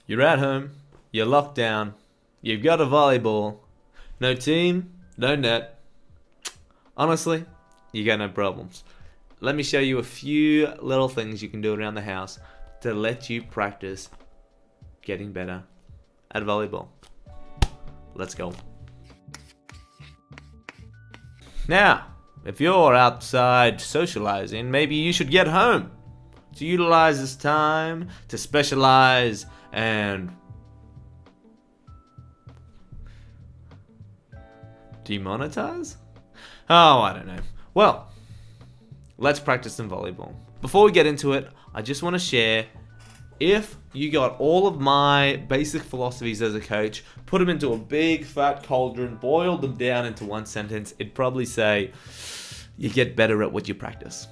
You're at home, you're locked down, you've got a volleyball, no team, no net. Honestly, you got no problems. Let me show you a few little things you can do around the house to let you practice getting better at volleyball. Let's go. Now, if you're outside socializing, maybe you should get home to utilize this time to specialize and demonetize? Oh, I don't know. Well, let's practice some volleyball. Before we get into it, I just want to share, if you got all of my basic philosophies as a coach, put them into a big fat cauldron, boiled them down into one sentence, it'd probably say, you get better at what you practice.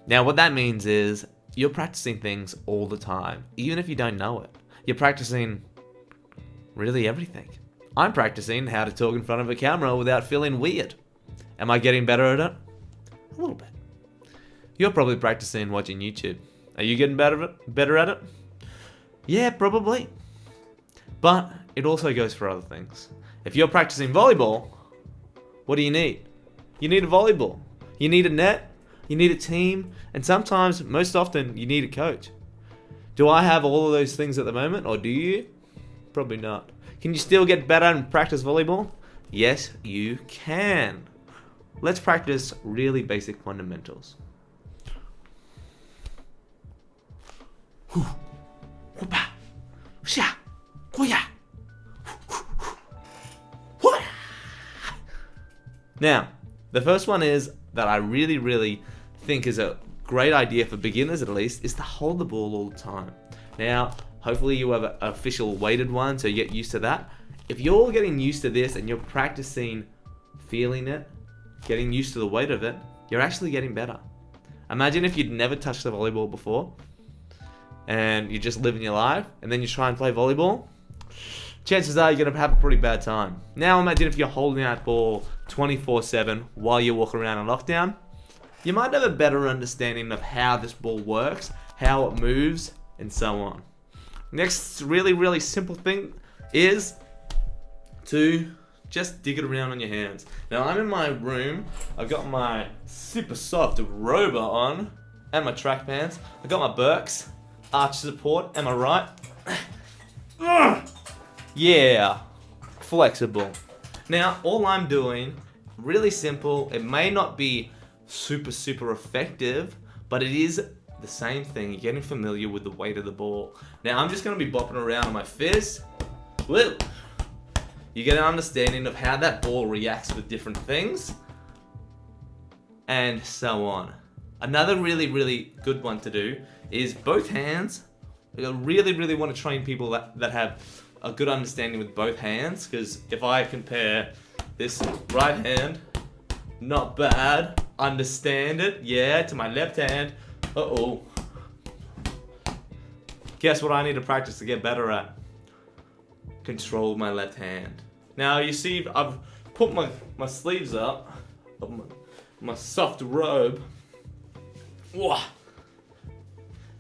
Now, what that means is, you're practicing things all the time, even if you don't know it. You're practicing really everything. I'm practicing how to talk in front of a camera without feeling weird. Am I getting better at it? A little bit. You're probably practicing watching YouTube. Are you getting better at it? Yeah, probably. But it also goes for other things. If you're practicing volleyball, what do you need? You need a volleyball. You need a net. You need a team. And sometimes, most often, you need a coach. Do I have all of those things at the moment, or do you? Probably not. Can you still get better and practice volleyball? Yes, you can. Let's practice really basic fundamentals. Now, the first one is that I really think is a great idea for beginners, at least, is to hold the ball all the time. Now, hopefully you have an official weighted one, so you get used to that. If you're getting used to this and you're practicing feeling it, getting used to the weight of it, you're actually getting better. Imagine if you'd never touched the volleyball before, and you're just living your life, and then you try and play volleyball, chances are you're going to have a pretty bad time. Now imagine if you're holding that ball 24/7 while you walk around in lockdown. You might have a better understanding of how this ball works, how it moves, and so on. Next really simple thing is to just dig it around on your hands. Now I'm in my room, I've got my super soft rover on, and my track pants. I've got my Birks, arch support, am I right? Yeah, flexible. Now all I'm doing, really simple, it may not be super effective, but it is the same thing. You're getting familiar with the weight of the ball. Now I'm just going to be bopping around on my fist. Woo! You get an understanding of how that ball reacts with different things, and so on. Another really good one to do is both hands. I really want to train people that have a good understanding with both hands, because if I compare this right hand, not bad, understand it, yeah, to my left hand, uh-oh. Guess what I need to practice to get better at? Control my left hand. Now you see I've put my sleeves up of my soft robe. Whoa.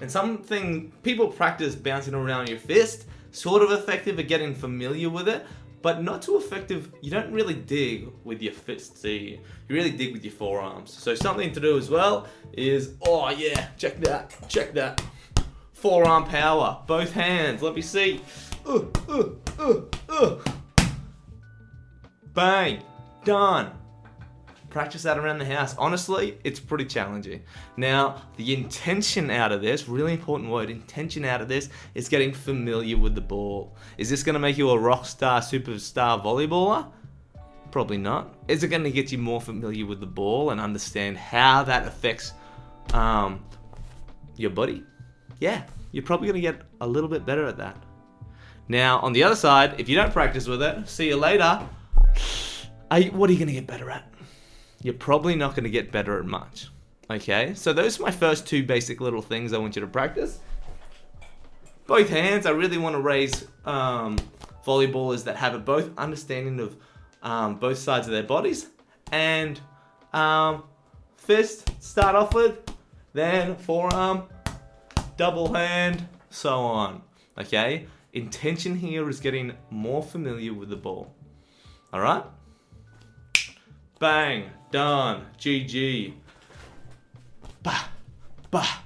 And something people practice bouncing around your fist, sort of effective at getting familiar with it, but not too effective. You don't really dig with your fists, do you? You really dig with your forearms. So something to do as well is, oh yeah, check that. Forearm power, both hands, let me see. Bang, done. Practice that around the house. Honestly, it's pretty challenging. Now, the intention out of this, really important word, intention out of this is getting familiar with the ball. Is this going to make you a rock star, superstar volleyballer? Probably not. Is it going to get you more familiar with the ball and understand how that affects your body? Yeah, you're probably going to get a little bit better at that. Now, on the other side, if you don't practice with it, see you later. What are you going to get better at? You're probably not going to get better at much. Okay, so those are my first two basic little things I want you to practice. Both hands, I really want to raise volleyballers that have a both understanding of both sides of their bodies. And fist, start off with, then forearm, double hand, so on. Okay? Intention here is getting more familiar with the ball. Alright? Bang. Done. GG. Bah. Bah.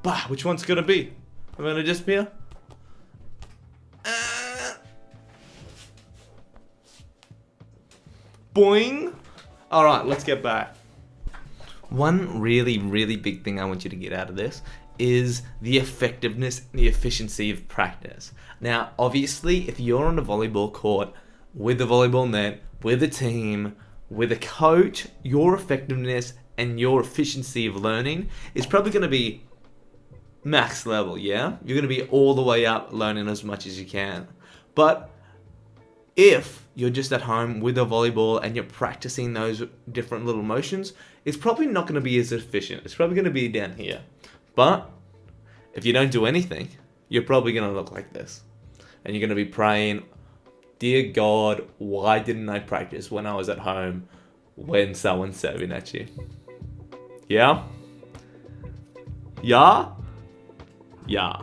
Bah. Which one's gonna be? I'm gonna disappear? Boing. Alright, let's get back. One really, really big thing I want you to get out of this is the effectiveness and the efficiency of practice. Now, obviously, if you're on a volleyball court with a volleyball net, with a team, with a coach, your effectiveness and your efficiency of learning is probably going to be max level, yeah? You're going to be all the way up learning as much as you can. But if you're just at home with a volleyball and you're practicing those different little motions, it's probably not going to be as efficient. It's probably going to be down here. But if you don't do anything, you're probably going to look like this. And you're going to be praying, dear God, why didn't I practice when I was at home when someone's serving at you? Yeah? Yeah? Yeah.